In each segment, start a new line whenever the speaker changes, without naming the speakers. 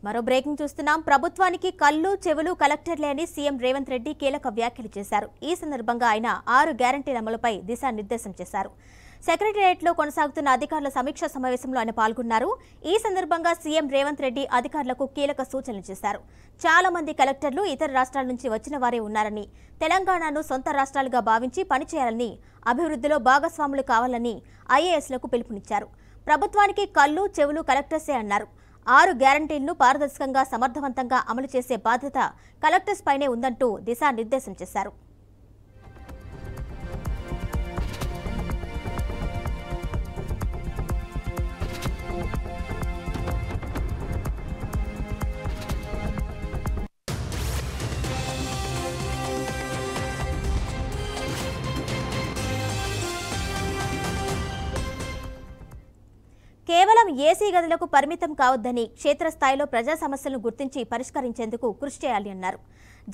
మరో బ్రేకింగ్ చూస్తున్నాం. ప్రభుత్వానికి కళ్ళు చెవులు కలెక్టర్లే అని సీఎం రేవంత్ రెడ్డి కీలక వ్యాఖ్యలు చేశారు. ఈ సందర్భంగా ఆయన 6 గ్యారంటీల అమలుపై దిశానిర్దేశం చేశారు. సెక్రటేరియట్లో కొనసాగుతున్న అధికారుల సమీక్ష సమావేశంలో ఆయన పాల్గొన్నారు. ఈ సందర్భంగా సీఎం రేవంత్ రెడ్డి అధికారులకు కీలక సూచనలు చేశారు. చాలా మంది కలెక్టర్లు ఇతర రాష్ట్రాల నుంచి వచ్చిన వారే ఉన్నారని, తెలంగాణను సొంత రాష్ట్రాలుగా భావించి పనిచేయాలని, అభివృద్ధిలో భాగస్వాములు కావాలని ఐఏఎస్లకు పిలుపునిచ్చారు. ప్రభుత్వానికి కళ్ళు చెవులు కలెక్టర్సే అన్నారు. 6 గ్యారంటీలను పారదర్శకంగా సమర్థవంతంగా అమలు చేసే బాధ్యత కలెక్టర్స్ పైనే ఉందంటూ దిశానిర్దేశం చేశారు. కేవలం ఏసీ గదులకు పరిమితం కావద్దని, క్షేత్రస్థాయిలో ప్రజా సమస్యలను గుర్తించి పరిష్కరించేందుకు కృషి చేయాలి అన్నారు.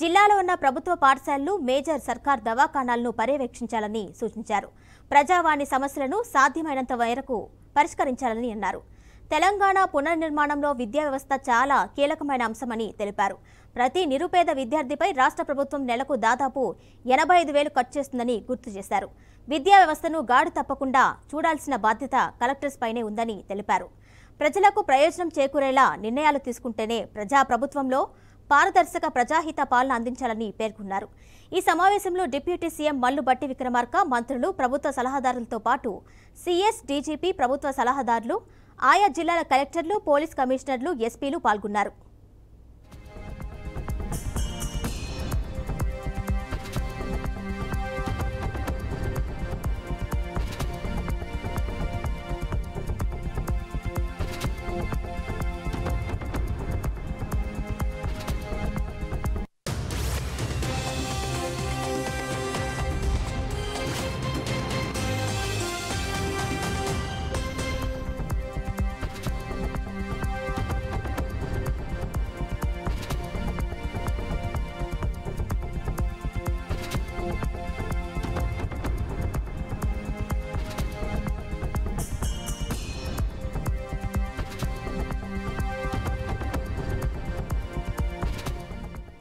జిల్లాలో ఉన్న ప్రభుత్వ పాఠశాలలు, మేజర్ సర్కార్ దవాఖానాలను పర్యవేక్షించాలని సూచించారు. ప్రజావాణి సమస్యలను సాధ్యమైనంత మేరకు పరిష్కరించాలని అన్నారు. తెలంగాణ పునర్నిర్మాణంలో విద్యా వ్యవస్థ చాలా కీలకమైన అంశమని తెలిపారు. ప్రతి నిరుపేద విద్యార్థిపై రాష్ట్ర ప్రభుత్వం నెలకు దాదాపు 85,000 ఖర్చు చేస్తుందని గుర్తు చేశారు. విద్యా వ్యవస్థను గాడి తప్పకుండా చూడాల్సిన బాధ్యత కలెక్టర్స్ పైనే ఉందని తెలిపారు. ప్రజలకు ప్రయోజనం చేకూరేలా నిర్ణయాలు తీసుకుంటేనే ప్రజాప్రభుత్వంలో పారదర్శక ప్రజాహిత పాలన అందించాలని పేర్కొన్నారు. ఈ సమావేశంలో డిప్యూటీ సీఎం మల్లు భట్టి విక్రమార్క, మంత్రులు, ప్రభుత్వ సలహాదారులతో పాటు సీఎస్, డీజీపీ, ప్రభుత్వ సలహాదారులు, ఆయా జిల్లాల కలెక్టర్లు, పోలీస్ కమిషనర్లు, ఎస్పీలు పాల్గొన్నారు.